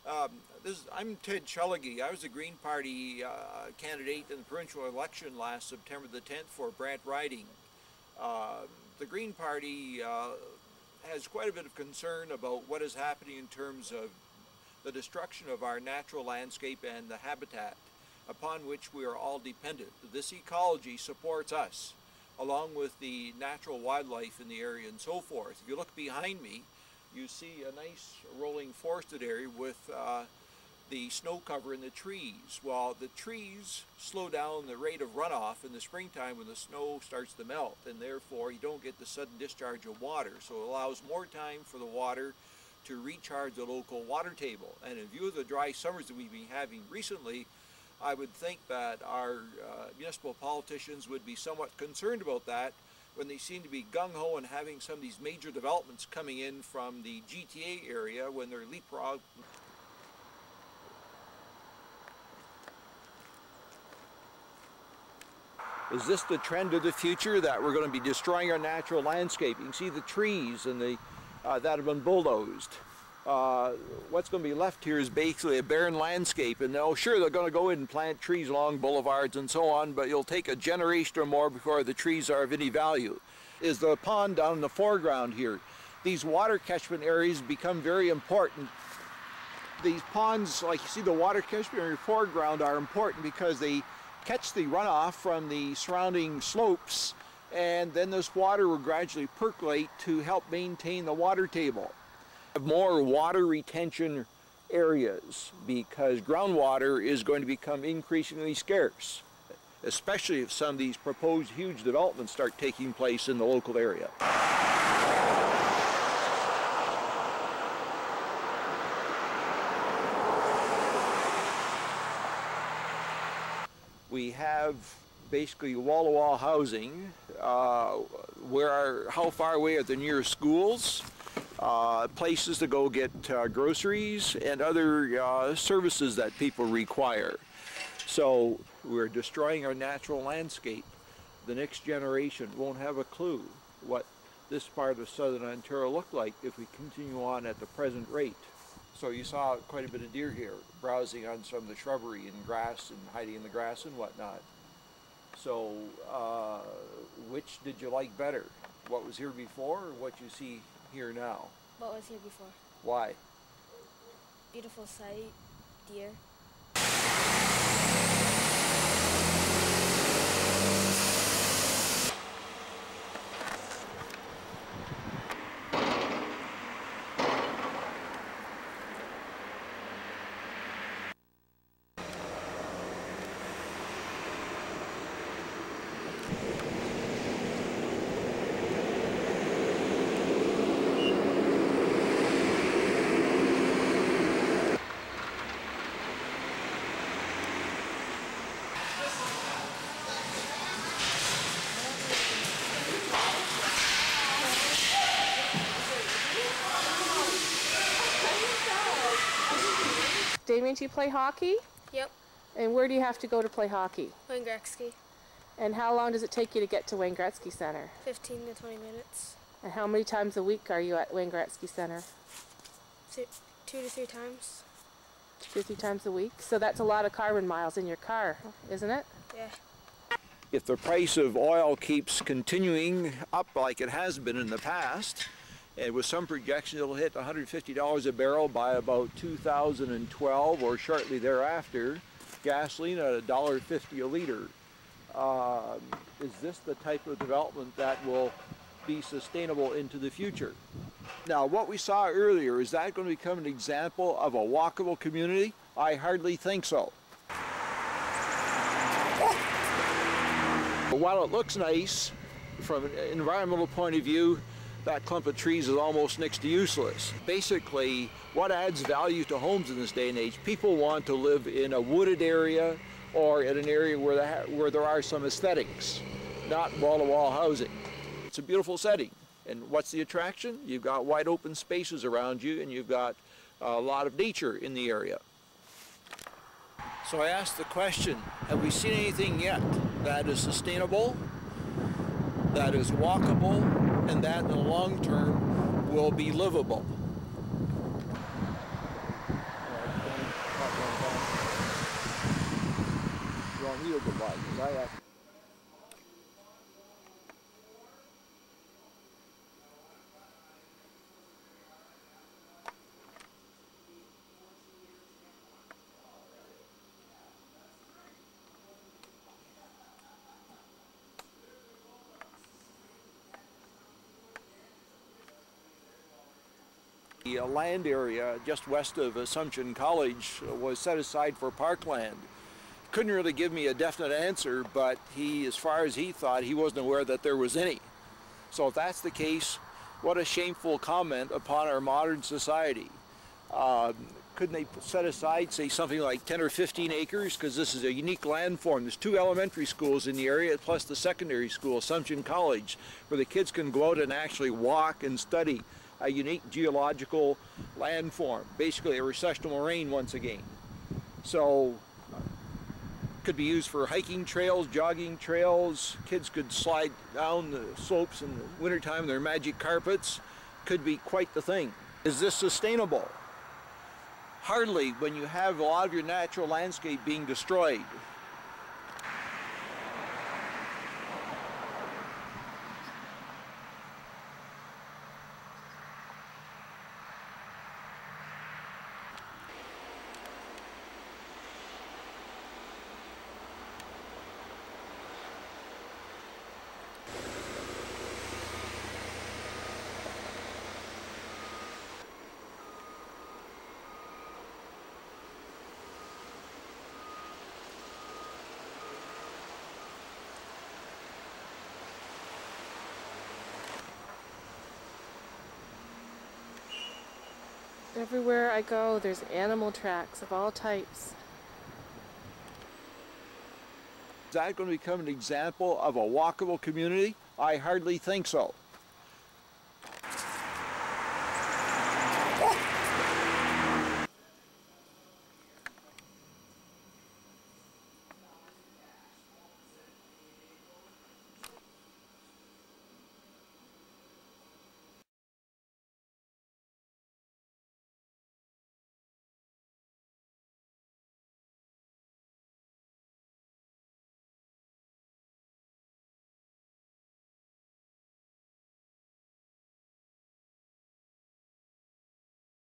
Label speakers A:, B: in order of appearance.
A: I'm Ted Chulligy. I was the Green Party candidate in the provincial election last September the 10th for Brant riding. The Green Party has quite a bit of concern about what is happening in terms of the destruction of our natural landscape and the habitat upon which we are all dependent. This ecology supports us, along with the natural wildlife in the area and so forth. If you look behind me, you see a nice rolling forested area with the snow cover in the trees. Well, the trees slow down the rate of runoff in the springtime when the snow starts to melt, and therefore you don't get the sudden discharge of water. So it allows more time for the water to recharge the local water table. And in view of the dry summers that we've been having recently, I would think that our municipal politicians would be somewhat concerned about that when they seem to be gung-ho and having some of these major developments coming in from the GTA area when they're leapfrog. Is this the trend of the future, that we're going to be destroying our natural landscape? You can see the trees and the that have been bulldozed. What's going to be left here is basically a barren landscape, and sure, they're going to go in and plant trees along boulevards and so on, but it'll take a generation or more before the trees are of any value. Is the pond down in the foreground here. These water catchment areas become very important. These ponds, like you see the water catchment area foreground, are important because they catch the runoff from the surrounding slopes, and then this water will gradually percolate to help maintain the water table. More water retention areas because groundwater is going to become increasingly scarce, especially if some of these proposed huge developments start taking place in the local area. We have basically wall-to-wall housing. How far away are the nearest schools? Places to go get groceries and other services that people require. So we're destroying our natural landscape. The next generation won't have a clue what this part of southern Ontario looked like if we continue on at the present rate. So you saw quite a bit of deer here, browsing on some of the shrubbery and grass and hiding in the grass and whatnot. So which did you like better? What was here before or what you see here now?
B: What was here before?
A: Why?
B: Beautiful sight, deer.
C: Damien, do you play hockey?
B: Yep.
C: And where do you have to go to play hockey?
B: Wayne Gretzky.
C: And how long does it take you to get to Wayne Gretzky Center?
B: 15 to 20 minutes.
C: And how many times a week are you at Wayne Gretzky Center?
B: 2 to 3 times.
C: 2 to 3 times a week? So that's a lot of carbon miles in your car, isn't it?
B: Yeah.
A: If the price of oil keeps continuing up like it has been in the past, and with some projections it'll hit $150 a barrel by about 2012 or shortly thereafter, gasoline at $1.50 a liter. Is this the type of development that will be sustainable into the future? Now, what we saw earlier, is that going to become an example of a walkable community? I hardly think so. But while it looks nice from an environmental point of view, that clump of trees is almost next to useless. Basically, what adds value to homes in this day and age? People want to live in a wooded area or in an area where there are some aesthetics, not wall-to-wall housing. It's a beautiful setting. And what's the attraction? You've got wide open spaces around you, and you've got a lot of nature in the area. So I asked the question, have we seen anything yet that is sustainable, that is walkable, and that in the long term will be livable? that one time. Well, he'll go by, because I have. The land area just west of Assumption College was set aside for parkland. Couldn't really give me a definite answer, but he, as far as he thought, he wasn't aware that there was any. So if that's the case, what a shameful comment upon our modern society. Couldn't they set aside, say, something like 10 or 15 acres? Because this is a unique landform. There's 2 elementary schools in the area, plus the secondary school, Assumption College, where the kids can go out and actually walk and study a unique geological landform, basically a recessional moraine once again. So, could be used for hiking trails, jogging trails. Kids could slide down the slopes in the wintertime in their magic carpets. Could be quite the thing. Is this sustainable? Hardly, when you have a lot of your natural landscape being destroyed.
C: Everywhere I go, there's animal tracks of all types.
A: Is that going to become an example of a walkable community? I hardly think so.